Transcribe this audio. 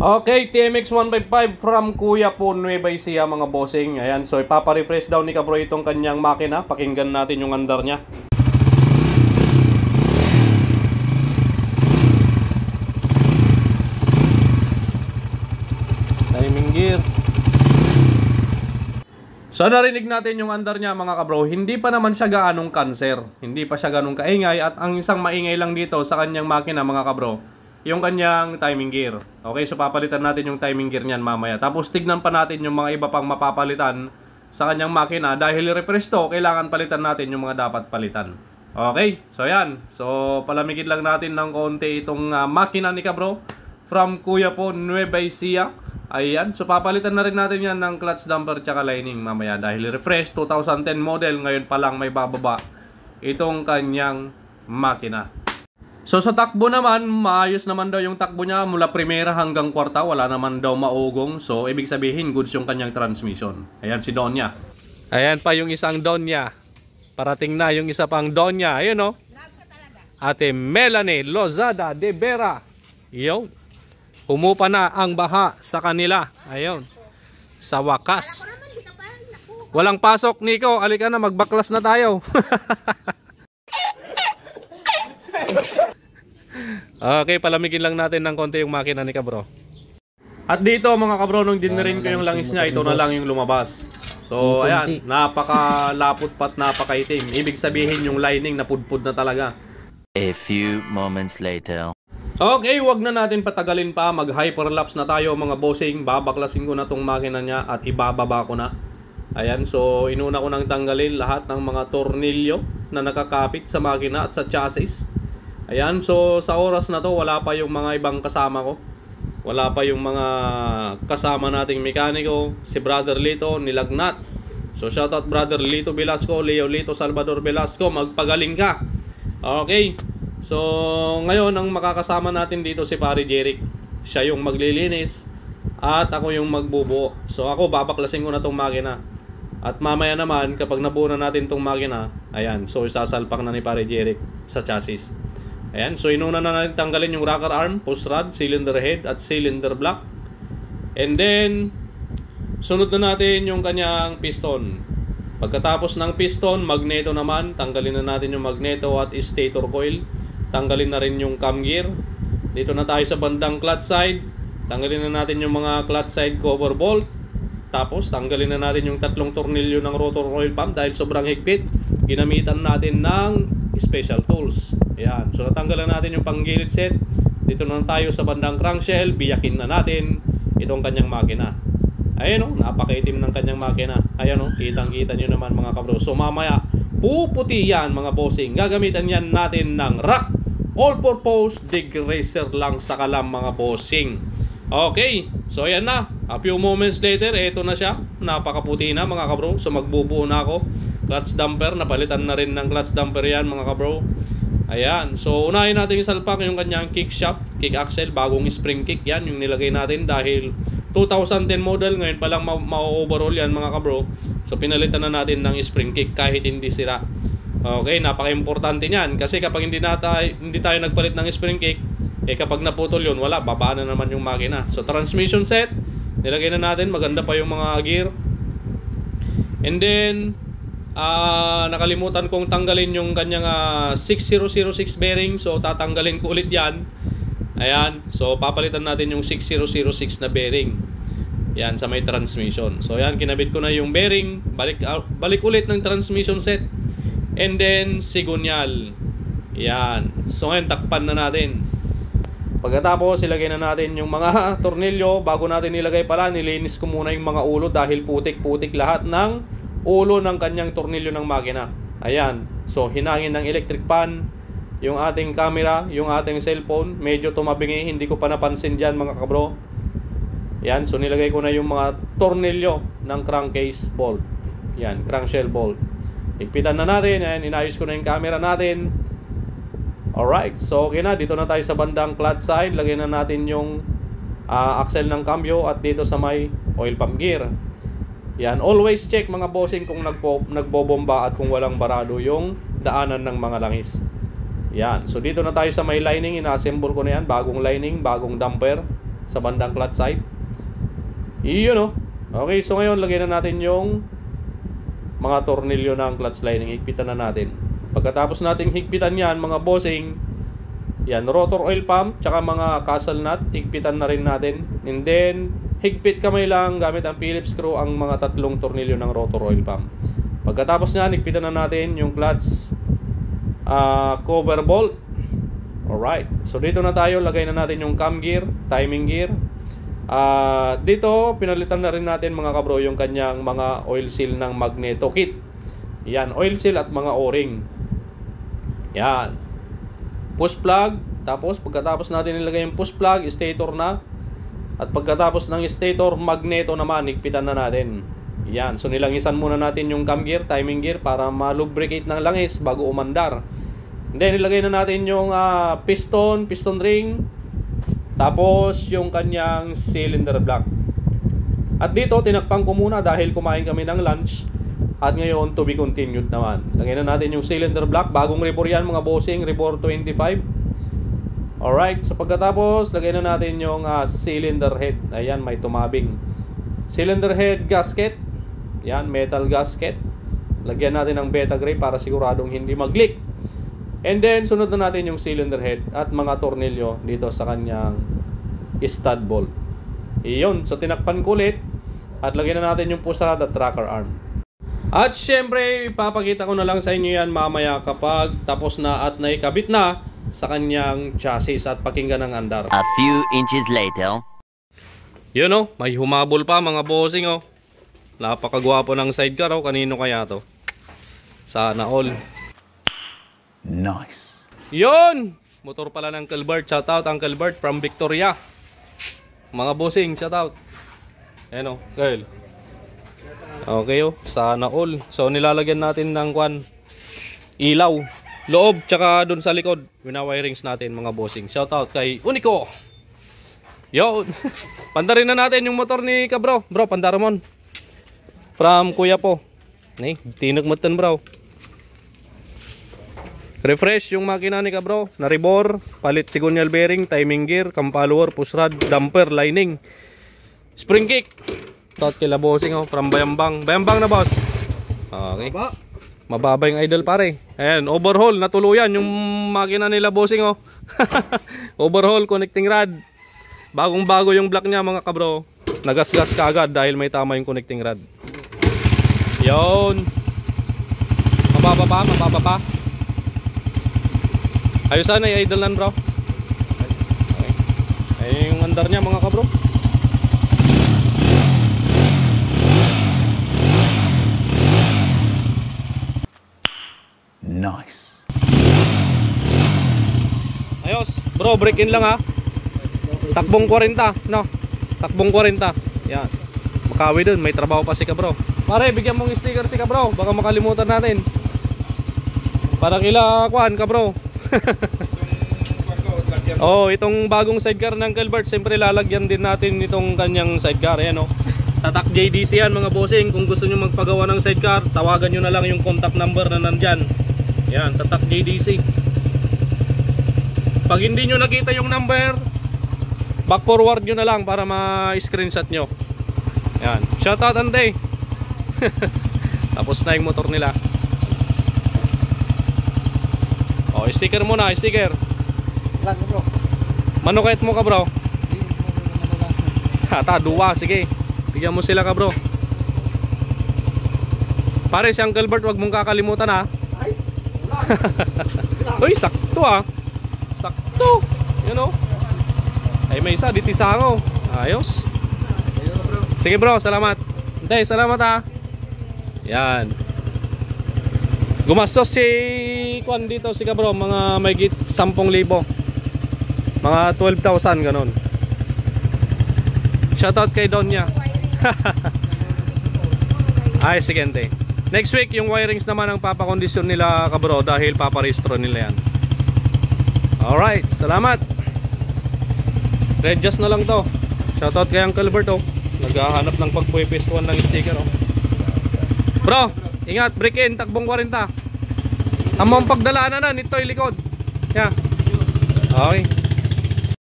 Okay, TMX 155 from Kuya po Nueva Ecija mga bossing. Ayan, so ipapa-refresh daw ni Kabro itong kanyang makina. Pakinggan natin yung andar niya. Timing gear. So narinig natin yung andar niya mga kabro. Hindi pa naman siya gaanong cancer. Hindi pa siya ganong kaingay. At ang isang maingay lang dito sa kanyang makina mga kabro, yung kanyang timing gear. Okay, so papalitan natin yung timing gear niyan mamaya. Tapos tignan pa natin yung mga iba pang mapapalitan sa kanyang makina. Dahil refresh to, kailangan palitan natin yung mga dapat palitan. Okay, so yan. So palamigin lang natin ng konti itong makina ni Kabro from Kuya po Nueva Ecija. Ayan, so papalitan na rin natin yan ng clutch damper tsaka lining mamaya. Dahil refresh 2010 model, ngayon pa lang may bababa itong kanyang makina. So sa takbo naman, maayos naman daw yung takbo niya mula primera hanggang kwarta. Wala naman daw maugong. So ibig sabihin, goods yung kanyang transmission. Ayan si Donya. Ayan pa yung isang Donya. Parating na yung isa pang Donya. Ayun o. Ate Melanie Lozada de Vera. Yun. Humupa na ang baha sa kanila. Ayun. Sa wakas. Walang pasok, Nico. Alika na, magbaklas na tayo. Okay, palamigin lang natin ng konti yung makina ni Kabro. At dito mga kabro, nung dinirin ko yung langis niya, ito na lang yung lumabas. So ayan, napakalapot pat napakaitim. Ibig sabihin yung lining napudpud na talaga. A few moments later. Okay, wag na natin patagalin pa. Mag hyperlapse na tayo mga bossing. Babaklasin ko na tong makina niya at ibababa ko na. Ayan, so inuna ko nang tanggalin lahat ng mga tornilyo na nakakapit sa makina at sa chassis. Ayan, so sa oras na to wala pa yung mga ibang kasama ko. Wala pa yung mga kasama nating mekaniko. Si Brother Lito nilagnat. So shoutout Brother Lito Velasco, Leo Lito Salvador Velasco, magpagaling ka. Okay. So ngayon ang makakasama natin dito si Pare Jeric. Siya yung maglilinis at ako yung magbubuo. So ako babaklasin ko na tong makina. At mamaya naman kapag nabuo na natin tong makina, ayan, so isasalpak na ni Pare Jeric sa chassis. Ayan, so inuna na natin tanggalin yung rocker arm, post rod, cylinder head at cylinder block. And then sunod na natin yung kanyang piston. Pagkatapos ng piston, magneto naman, tanggalin na natin yung magneto at stator coil. Tanggalin na rin yung cam gear. Dito na tayo sa bandang clutch side. Tanggalin na natin yung mga clutch side cover bolt. Tapos tanggalin na natin yung tatlong tornilyo ng rotor coil pump dahil sobrang higpit. Ginamitan natin ng special tools. Ayan. So natanggalan natin yung panggilid set. Dito na tayo sa bandang crankshell. Biyakin na natin itong kanyang makina. Ayan o, napakaitim ng kanyang makina. Ayan o, kitang-kita nyo naman mga kabro. So mamaya, puputi yan mga bossing. Gagamitan yan natin ng rock all-purpose degreaser lang sa kalam mga bossing. Okay, so ayan na. A few moments later, eto na siya. Napakaputi na mga kabro. So magbubuo na ako. Clutch damper, napalitan na rin ng clutch damper yan mga kabro. Ayan, so unahin natin isalpak yung kanyang kick shaft, kick axle, bagong spring kick yan yung nilagay natin dahil 2010 model, ngayon pa lang ma-overhaul yan mga kabro. So pinalitan na natin ng spring kick kahit hindi sira. Okay, napaka-importante niyan kasi kapag hindi tayo nagpalit ng spring kick, kapag naputol yun, wala, babaan na naman yung makina. So transmission set, nilagay na natin, maganda pa yung mga gear. And then nakalimutan kong tanggalin yung kanyang 6006 bearing. So tatanggalin ko ulit yan. Ayan, so papalitan natin yung 6006 na bearing. Yan sa may transmission. So yan, kinabit ko na yung bearing. Balik ulit ng transmission set. And then sigunyal. Yan. So ngayon takpan na natin. Pagkatapos ilagay na natin yung mga tornilyo. Bago natin ilagay pala, nilinis ko muna yung mga ulo dahil putik-putik lahat ng ulo ng kanyang tornilyo ng makina. Ayan. So hinangin ng electric fan yung ating camera, yung ating cellphone. Medyo tumabingi, hindi ko pa napansin dyan mga kabro. Yan, so nilagay ko na yung mga tornilyo ng crankcase bolt. Yan, crankshell bolt. Higpitan na natin, ayan, inayos ko na yung camera natin. Alright, so okay na, dito na tayo sa bandang clutch side. Lagay na natin yung axle ng cambio at dito sa may oil pump gear. Yan, always check mga bossing kung nagbobomba at kung walang barado yung daanan ng mga langis. Yan, so dito na tayo sa may lining, ina-assemble ko na yan, bagong lining, bagong damper. sa bandang clutch side. Iyon o. Okay, so ngayon lagyan na natin yung mga tornilyo ng clutch lining. Higpitan na natin. Pagkatapos nating higpitan yan mga bossing, yan, rotor oil pump, tsaka mga castle nut, higpitan na rin natin. And then, higpit kamay lang gamit ang Phillips screw ang mga 3 tornilyo ng rotor oil pump. Pagkatapos nyan, higpitan na natin yung clutch cover bolt. Alright, so dito na tayo, lagay na natin yung cam gear, timing gear. Dito, pinalitan na rin natin mga kabro yung kanyang mga oil seal ng magneto kit. Yan, oil seal at mga o-ring. Yan. Push plug. Tapos, pagkatapos natin nilagay yung push plug, stator na. At pagkatapos ng stator, magneto naman, higpitan na natin. Yan. So, nilangisan muna natin yung cam gear, timing gear, para ma-lubricate ng langis bago umandar. And then, nilagay na natin yung piston ring. Tapos, yung kanyang cylinder block. At dito, tinakpan ko muna dahil kumain kami ng lunch. At ngayon, to be continued naman. Lagyan na natin yung cylinder block. Bagong rebore yan mga bossing. Rebore 25. Alright. So pagkatapos, lagyan na natin yung cylinder head. Ayan, may tumabing. Cylinder head gasket. Yan, metal gasket. Lagyan natin ng beta gray para siguradong hindi mag-leak. And then, sunod na natin yung cylinder head at mga tornilyo dito sa kanyang stud bolt. Iyon. So tinakpan ko ulit. At lagyan na natin yung pusarad at tracker arm. At syempre, ipapakita ko na lang sa inyo yan mamaya kapag tapos na at naikabit na sa kanyang chassis at pakinggan ng andar. A few inches later. Yun o, may humabol pa mga bossing o. Napakagwapo ng sidecar o. Kanino kaya to? Sana all. Nice. Yun! Motor pala ng Uncle Bert. Shoutout Uncle Bert from Victoria. Mga bossing, shoutout. Ayan o, girl. Okay oh, sana all. So nilalagyan natin ng ilaw, loob, tsaka dun sa likod. Wina-wirings natin mga bossing. Shout out kay Unico. Yo. Pandarin na natin yung motor ni kabro. Bro, pandaramon. From Kuya po. Ni, tinagmatan bro. Refresh yung makina ni kabro. Na rebore, palit signal bearing, timing gear, cam follower, push rod, damper, lining, spring kick. Tot kila bossing oh, from Bayambang. Bayambang na boss. Okay. Mababa yung idle pare. Ayan, overhaul natuluyan yung makina nila bossing oh. Overhaul, connecting rod. Bagong bago yung block niya mga kabro. Nagasgas ka agad dahil may tama yung connecting rod. Yon. Mababa pa, mababa pa. Ayusan ay idle nan bro. Okay. Ayun yung andar niya mga kabro. Nice. Ayos, bro, break in lang ha. Takbong 40, no? Takbong 40. Yan. Makawi dun, may trabaho pa si kabro. Pare, bigyan mong sticker si kabro, baka makalimutan natin. Para kila kuan kabro. Oh, itong bagong sidecar ng Calvert, siyempre lalagyan din natin itong kanyang sidecar, ayan oh. Tatak JDC yan mga bossing. Kung gusto nyo magpagawa ng sidecar, tawagan nyo na lang yung contact number na nandyan. Yan, Tatak JDC. Pag hindi nyo nakita yung number, back forward nyo na lang para ma-screenshot nyo. Yan, shoutout Ante. Tapos na yung motor nila. Oh, sticker muna, sticker. Lang bro. Manukait mo ka bro. Hata, duwa, sige. Bigyan mo sila ka bro. Pare si Uncle Bert, wag mong kakalimutan ha. Ay, wala. Uy, sakto ah. Sakto. You know. Ay may isa, ditisango. Ayos. Sige bro, salamat. Hindi, salamat ha. Yan. Gumastos si Kwan dito si kabro, mga may git 10,000. Mga 12,000 ganun. Shoutout kay Donya. Ay, sige ante. Next week, yung wirings naman ang papakondisyon nila kabro dahil paparehistro nila yan. Alright, salamat. Readjust na lang to. Shoutout kay Uncle Bert oh. Naghahanap ng pagpuipistuan ng sticker oh. Bro, ingat, break in, takbong 40. Among pagdalaanan na, nito yung likod. Yeah. Okay.